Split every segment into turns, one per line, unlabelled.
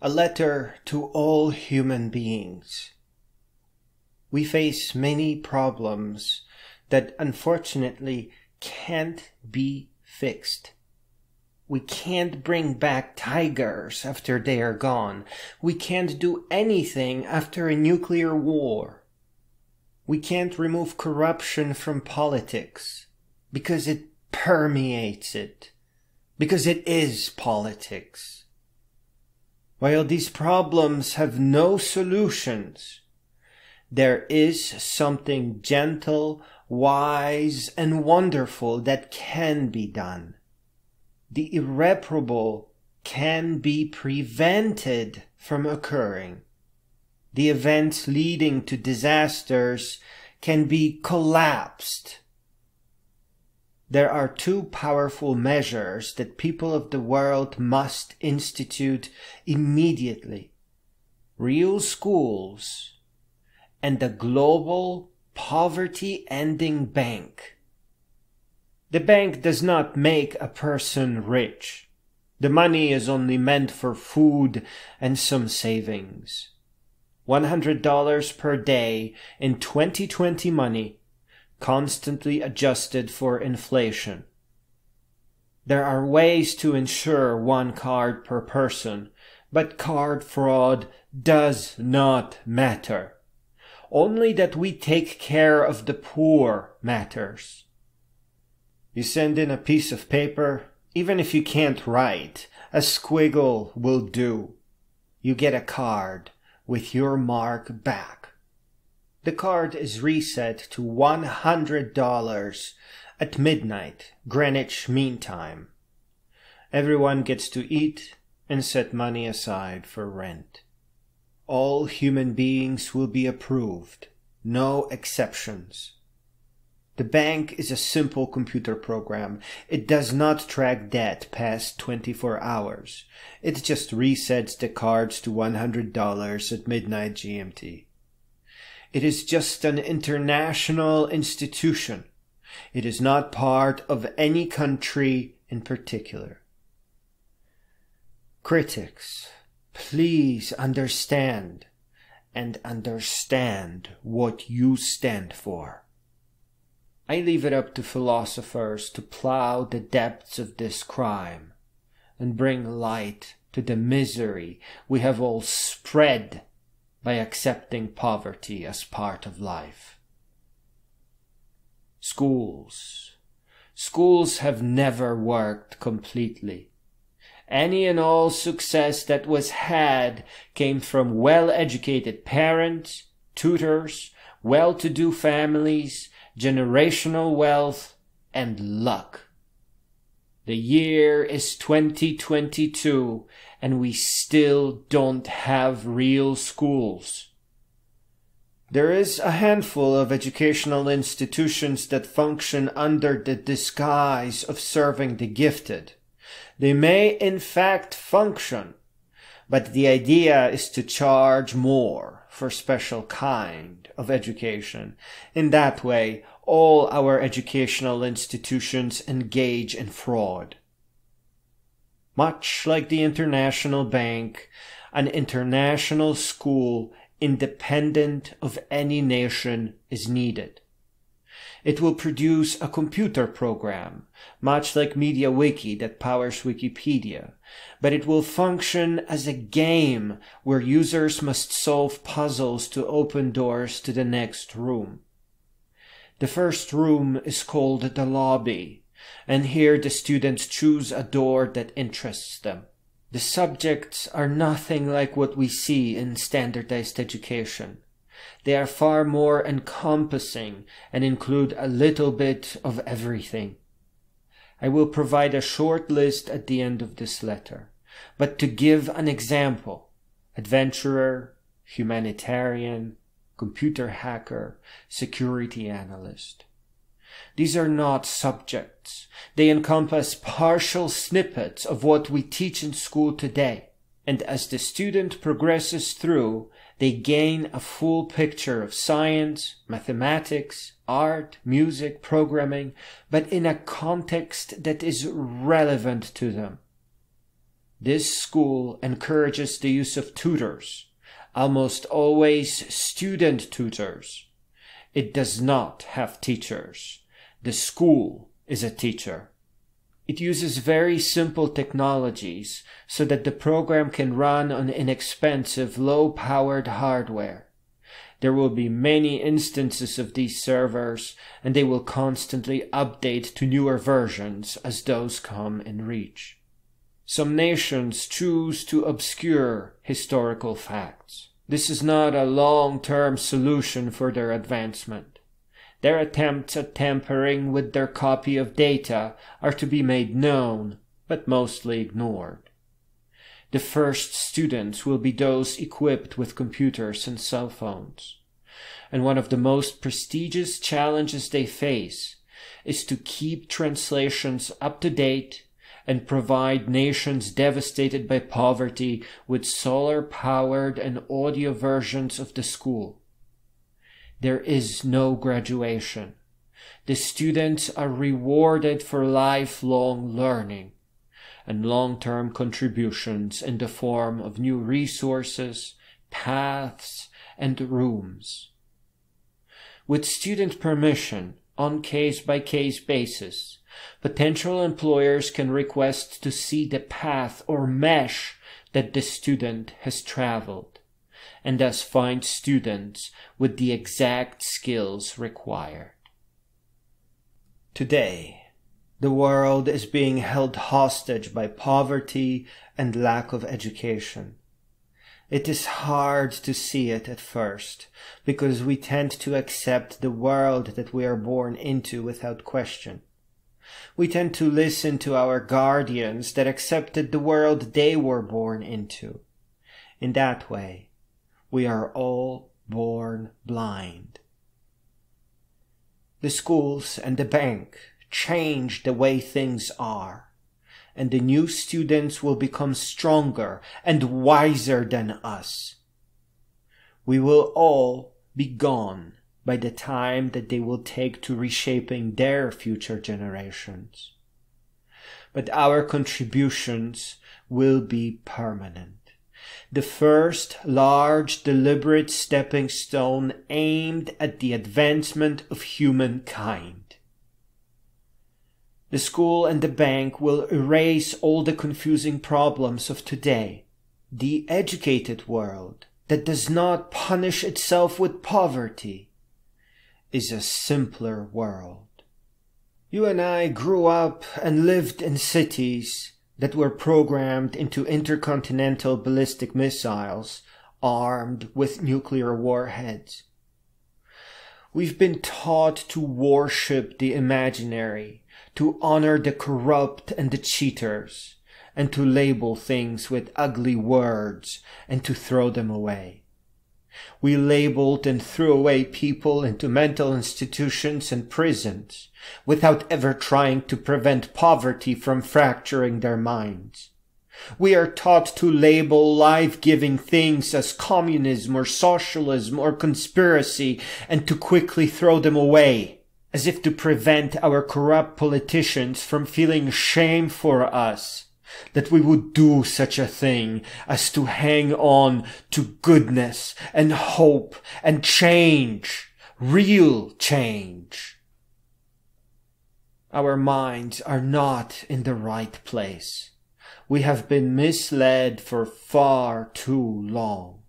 A letter to all human beings. We face many problems that unfortunately can't be fixed. We can't bring back tigers after they are gone. We can't do anything after a nuclear war. We can't remove corruption from politics because it permeates it, because it is politics. While these problems have no solutions, there is something gentle, wise, and wonderful that can be done. The irreparable can be prevented from occurring. The events leading to disasters can be collapsed. There are two powerful measures that people of the world must institute immediately: real schools and a global poverty-ending bank. The bank does not make a person rich. The money is only meant for food and some savings. $100 per day in 2020 money, constantly adjusted for inflation. There are ways to ensure one card per person, but card fraud does not matter. Only that we take care of the poor matters. You send in a piece of paper, even if you can't write, a squiggle will do. You get a card with your mark back. The card is reset to $100 at midnight, Greenwich Mean Time. Everyone gets to eat and set money aside for rent. All human beings will be approved, no exceptions. The bank is a simple computer program. It does not track debt past 24 hours. It just resets the cards to $100 at midnight GMT. It is just an international institution. It is not part of any country in particular. Critics, please understand, and understand what you stand for. I leave it up to philosophers to plow the depths of this crime and bring light to the misery we have all spread by accepting poverty as part of life. Schools. Schools have never worked completely. Any and all success that was had came from well-educated parents, tutors, well-to-do families, generational wealth, and luck. The year is 2022, and we still don't have real schools. There is a handful of educational institutions that function under the disguise of serving the gifted. They may in fact function, but the idea is to charge more for special kind of education. In that way, all our educational institutions engage in fraud. Much like the international bank, an international school independent of any nation is needed. It will produce a computer program, much like MediaWiki that powers Wikipedia, but it will function as a game where users must solve puzzles to open doors to the next room. The first room is called the lobby, and here the students choose a door that interests them. The subjects are nothing like what we see in standardized education. They are far more encompassing and include a little bit of everything. I will provide a short list at the end of this letter, but to give an example: adventurer, humanitarian, computer hacker, security analyst. These are not subjects. They encompass partial snippets of what we teach in school today, and as the student progresses through, they gain a full picture of science, mathematics, art, music, programming, but in a context that is relevant to them. This school encourages the use of tutors, almost always student tutors. It does not have teachers. The school is a teacher. It uses very simple technologies so that the program can run on inexpensive, low-powered hardware. There will be many instances of these servers, and they will constantly update to newer versions as those come in reach. Some nations choose to obscure historical facts. This is not a long-term solution for their advancement. Their attempts at tampering with their copy of data are to be made known, but mostly ignored. The first students will be those equipped with computers and cell phones. And one of the most prestigious challenges they face is to keep translations up to date and provide nations devastated by poverty with solar-powered and audio versions of the school. There is no graduation. The students are rewarded for lifelong learning and long-term contributions in the form of new resources, paths, and rooms. With student permission, on case-by-case basis, potential employers can request to see the path or mesh that the student has traveled, and thus find students with the exact skills required. Today, the world is being held hostage by poverty and lack of education. It is hard to see it at first, because we tend to accept the world that we are born into without question. We tend to listen to our guardians that accepted the world they were born into. In that way, we are all born blind. The schools and the bank change the way things are, and the new students will become stronger and wiser than us. We will all be gone by the time that they will take to reshaping their future generations. But our contributions will be permanent. The first large, deliberate stepping stone aimed at the advancement of humankind. The school and the bank will erase all the confusing problems of today. The educated world that does not punish itself with poverty is a simpler world. You and I grew up and lived in cities that were programmed into intercontinental ballistic missiles armed with nuclear warheads. We've been taught to worship the imaginary, to honor the corrupt and the cheaters, and to label things with ugly words and to throw them away. We labeled and threw away people into mental institutions and prisons without ever trying to prevent poverty from fracturing their minds. We are taught to label life-giving things as communism or socialism or conspiracy and to quickly throw them away, as if to prevent our corrupt politicians from feeling shame for us, that we would do such a thing as to hang on to goodness and hope and change, real change. Our minds are not in the right place. We have been misled for far too long.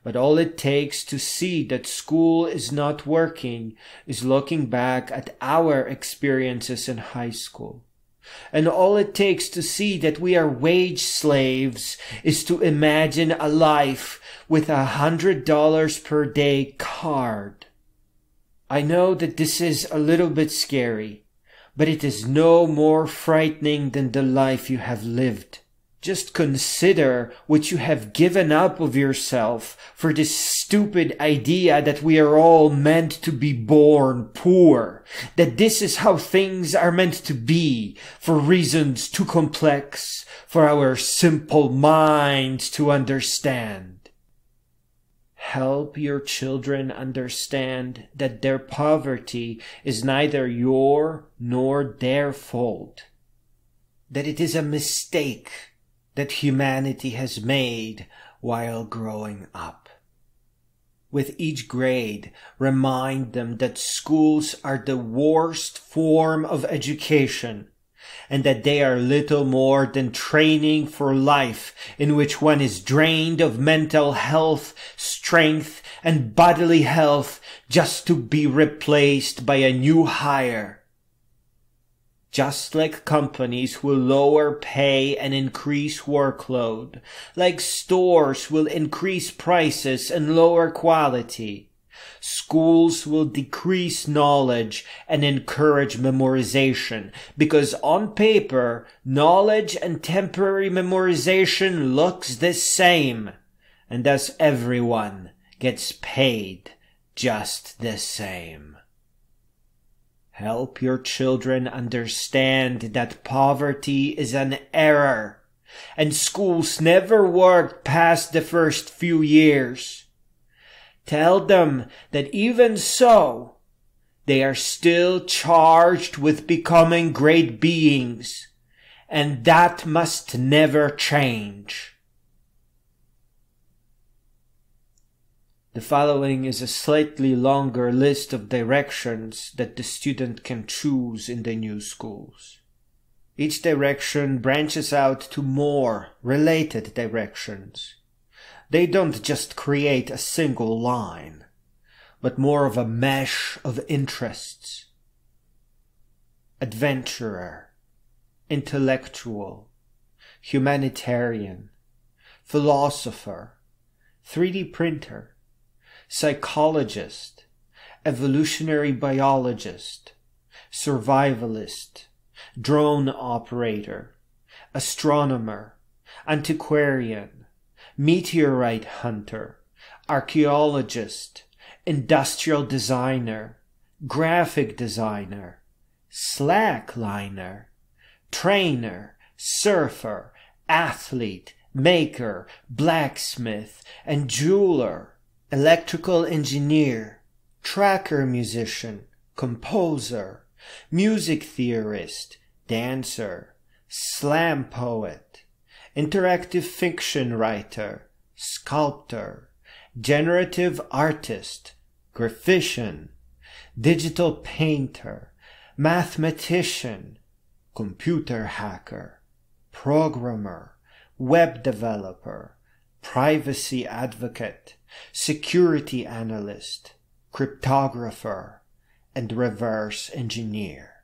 But all it takes to see that school is not working is looking back at our experiences in high school. And all it takes to see that we are wage slaves is to imagine a life with $100 per day card. I know that this is a little bit scary, but it is no more frightening than the life you have lived. Just consider what you have given up of yourself for this stupid idea that we are all meant to be born poor, that this is how things are meant to be, for reasons too complex for our simple minds to understand. Help your children understand that their poverty is neither your nor their fault, that it is a mistake that humanity has made while growing up. With each grade, remind them that schools are the worst form of education, and that they are little more than training for life, in which one is drained of mental health, strength, and bodily health just to be replaced by a new hire. Just like companies will lower pay and increase workload, like stores will increase prices and lower quality, schools will decrease knowledge and encourage memorization, because on paper, knowledge and temporary memorization looks the same, and thus everyone gets paid just the same. Help your children understand that poverty is an error, and schools never worked past the first few years. Tell them that even so, they are still charged with becoming great beings, and that must never change. The following is a slightly longer list of directions that the student can choose in the new schools. Each direction branches out to more related directions. They don't just create a single line, but more of a mesh of interests. Adventurer, intellectual, humanitarian, philosopher, 3D printer, psychologist, evolutionary biologist, survivalist, drone operator, astronomer, antiquarian, meteorite hunter, archaeologist, industrial designer, graphic designer, slackliner, trainer, surfer, athlete, maker, blacksmith, and jeweler, electrical engineer, tracker musician, composer, music theorist, dancer, slam poet, interactive fiction writer, sculptor, generative artist, graphician, digital painter, mathematician, computer hacker, programmer, web developer, privacy advocate, security analyst, cryptographer, and reverse engineer.